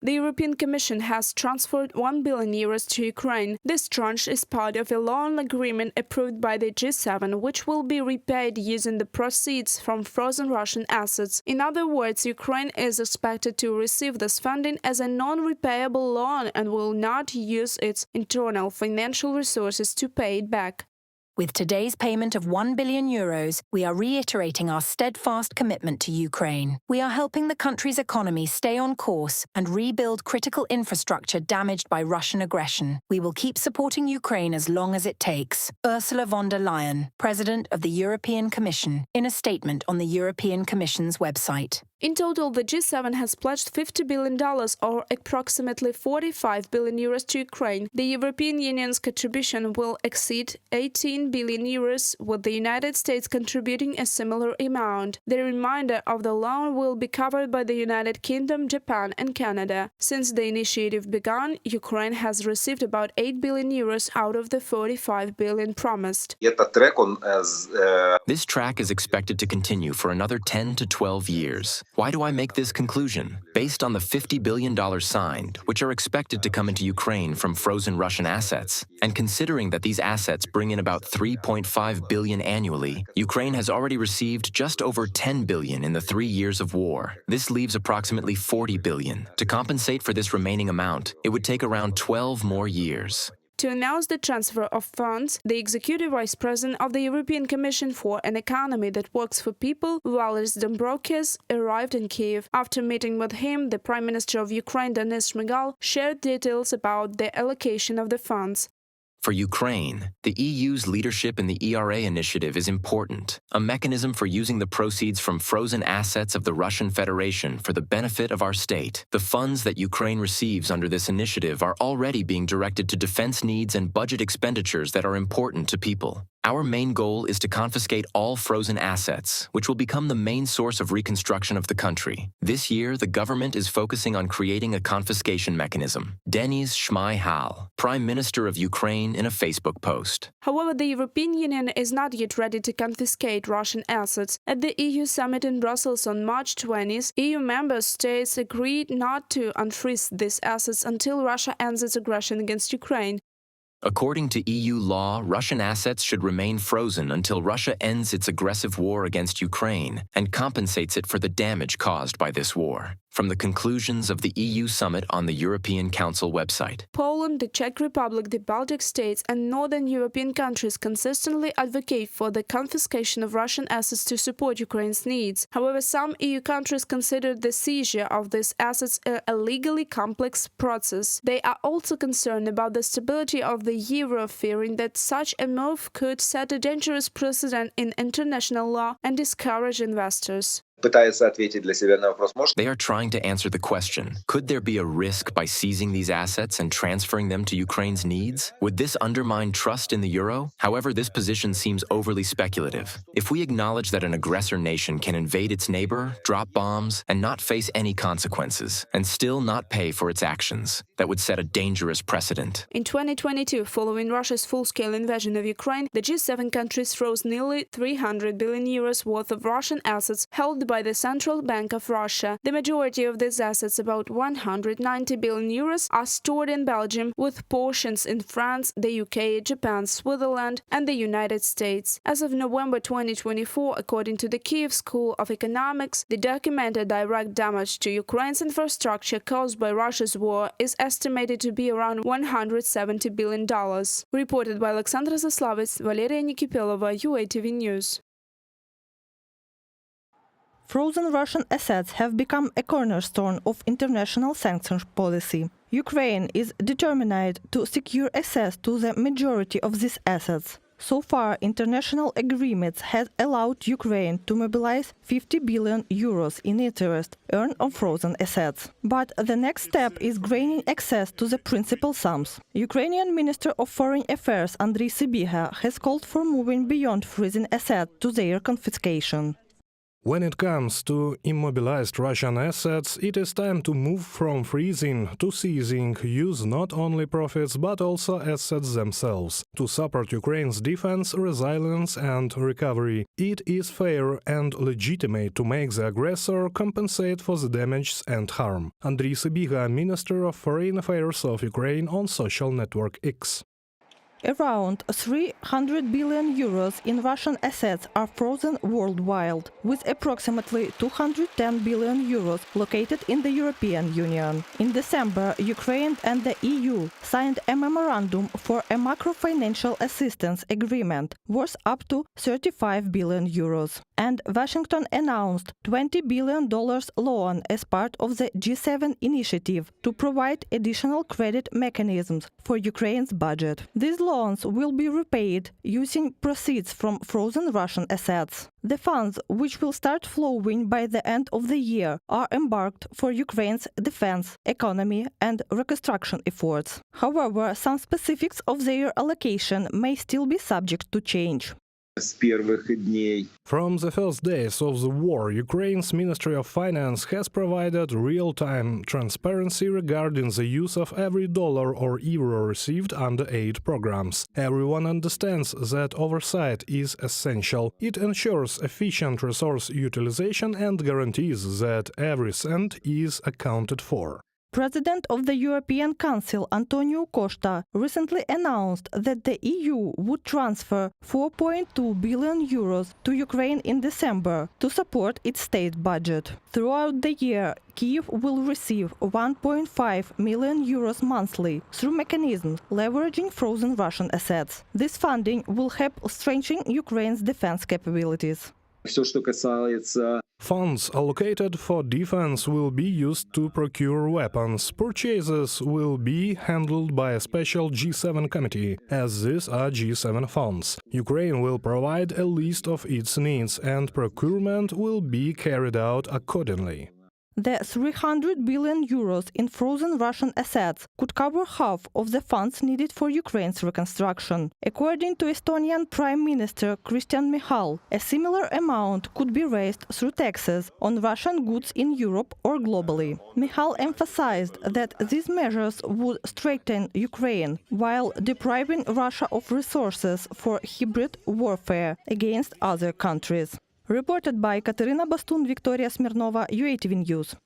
The European Commission has transferred €1 billion to Ukraine. This tranche is part of a loan agreement approved by the G7, which will be repaid using the proceeds from frozen Russian assets. In other words, Ukraine is expected to receive this funding as a non-repayable loan and will not use its internal financial resources to pay it back. With today's payment of €1 billion, we are reiterating our steadfast commitment to Ukraine. We are helping the country's economy stay on course and rebuild critical infrastructure damaged by Russian aggression. We will keep supporting Ukraine as long as it takes. Ursula von der Leyen, President of the European Commission, in a statement on the European Commission's website. In total, the G7 has pledged $50 billion, or approximately €45 billion, to Ukraine. The European Union's contribution will exceed €18 billion, with the United States contributing a similar amount. The remainder of the loan will be covered by the United Kingdom, Japan, and Canada. Since the initiative began, Ukraine has received about €8 billion out of the $45 billion promised. This track is expected to continue for another 10 to 12 years. Why do I make this conclusion? Based on the $50 billion signed, which are expected to come into Ukraine from frozen Russian assets, and considering that these assets bring in about $3.5 billion annually, Ukraine has already received just over $10 billion in the 3 years of war. This leaves approximately $40 billion. To compensate for this remaining amount, it would take around 12 more years. To announce the transfer of funds, the Executive Vice President of the European Commission for an Economy that Works for People, Valdis Dombrovskis, arrived in Kiev. After meeting with him, the Prime Minister of Ukraine, Denis Shmyhal, shared details about the allocation of the funds. For Ukraine, the EU's leadership in the ERA initiative is important, a mechanism for using the proceeds from frozen assets of the Russian Federation for the benefit of our state. The funds that Ukraine receives under this initiative are already being directed to defense needs and budget expenditures that are important to people. Our main goal is to confiscate all frozen assets, which will become the main source of reconstruction of the country. This year, the government is focusing on creating a confiscation mechanism. Denis Shmyhal, Prime Minister of Ukraine, in a Facebook post. However, the European Union is not yet ready to confiscate Russian assets. At the EU summit in Brussels on March 20th, EU member states agreed not to unfreeze these assets until Russia ends its aggression against Ukraine. According to EU law, Russian assets should remain frozen until Russia ends its aggressive war against Ukraine and compensates it for the damage caused by this war. From the conclusions of the EU summit on the European Council website. Poland, the Czech Republic, the Baltic states, and northern European countries consistently advocate for the confiscation of Russian assets to support Ukraine's needs. However, some EU countries consider the seizure of these assets a legally complex process. They are also concerned about the stability of the euro, fearing that such a move could set a dangerous precedent in international law and discourage investors. They are trying to answer the question, could there be a risk by seizing these assets and transferring them to Ukraine's needs? Would this undermine trust in the euro? However, this position seems overly speculative. If we acknowledge that an aggressor nation can invade its neighbor, drop bombs, and not face any consequences, and still not pay for its actions, that would set a dangerous precedent. In 2022, following Russia's full-scale invasion of Ukraine, the G7 countries froze nearly €300 billion worth of Russian assets held by the Central Bank of Russia. The majority of these assets, about €190 billion, are stored in Belgium, with portions in France, the UK, Japan, Switzerland, and the United States. As of November 2024, according to the Kiev School of Economics, the documented direct damage to Ukraine's infrastructure caused by Russia's war is estimated to be around $170 billion. Reported by Alexandra Zaslavets, Valeria Nikipelova, UATV News. Frozen Russian assets have become a cornerstone of international sanctions policy. Ukraine is determined to secure access to the majority of these assets. So far, international agreements have allowed Ukraine to mobilize €50 billion in interest earned on frozen assets. But the next step is gaining access to the principal sums. Ukrainian Minister of Foreign Affairs Andrii Sybiha has called for moving beyond freezing assets to their confiscation. When it comes to immobilized Russian assets, it is time to move from freezing to seizing, use not only profits but also assets themselves, to support Ukraine's defense, resilience and recovery. It is fair and legitimate to make the aggressor compensate for the damage and harm. Andrii, Sybiha, Minister of Foreign Affairs of Ukraine, on social network X. Around 300 billion euros in Russian assets are frozen worldwide, with approximately 210 billion euros located in the European Union. In December, Ukraine and the EU signed a memorandum for a macro-financial assistance agreement worth up to 35 billion euros. And Washington announced $20 billion loan as part of the G7 initiative to provide additional credit mechanisms for Ukraine's budget. These loans will be repaid using proceeds from frozen Russian assets. The funds, which will start flowing by the end of the year, are earmarked for Ukraine's defense, economy and reconstruction efforts. However, some specifics of their allocation may still be subject to change. From the first days of the war, Ukraine's Ministry of Finance has provided real-time transparency regarding the use of every dollar or euro received under aid programs. Everyone understands that oversight is essential. It ensures efficient resource utilization and guarantees that every cent is accounted for. President of the European Council, Antonio Costa, recently announced that the EU would transfer 4.2 billion euros to Ukraine in December to support its state budget. Throughout the year, Kyiv will receive 1.5 million euros monthly through mechanisms leveraging frozen Russian assets. This funding will help strengthen Ukraine's defense capabilities. Funds allocated for defense will be used to procure weapons. Purchases will be handled by a special G7 committee, as these are G7 funds. Ukraine will provide a list of its needs, and procurement will be carried out accordingly. The 300 billion euros in frozen Russian assets could cover half of the funds needed for Ukraine's reconstruction. According to Estonian Prime Minister Kristen Michal, a similar amount could be raised through taxes on Russian goods in Europe or globally. Michal emphasized that these measures would strengthen Ukraine while depriving Russia of resources for hybrid warfare against other countries. Reported by Katerina Bastun, Victoria Smirnova, UATV News.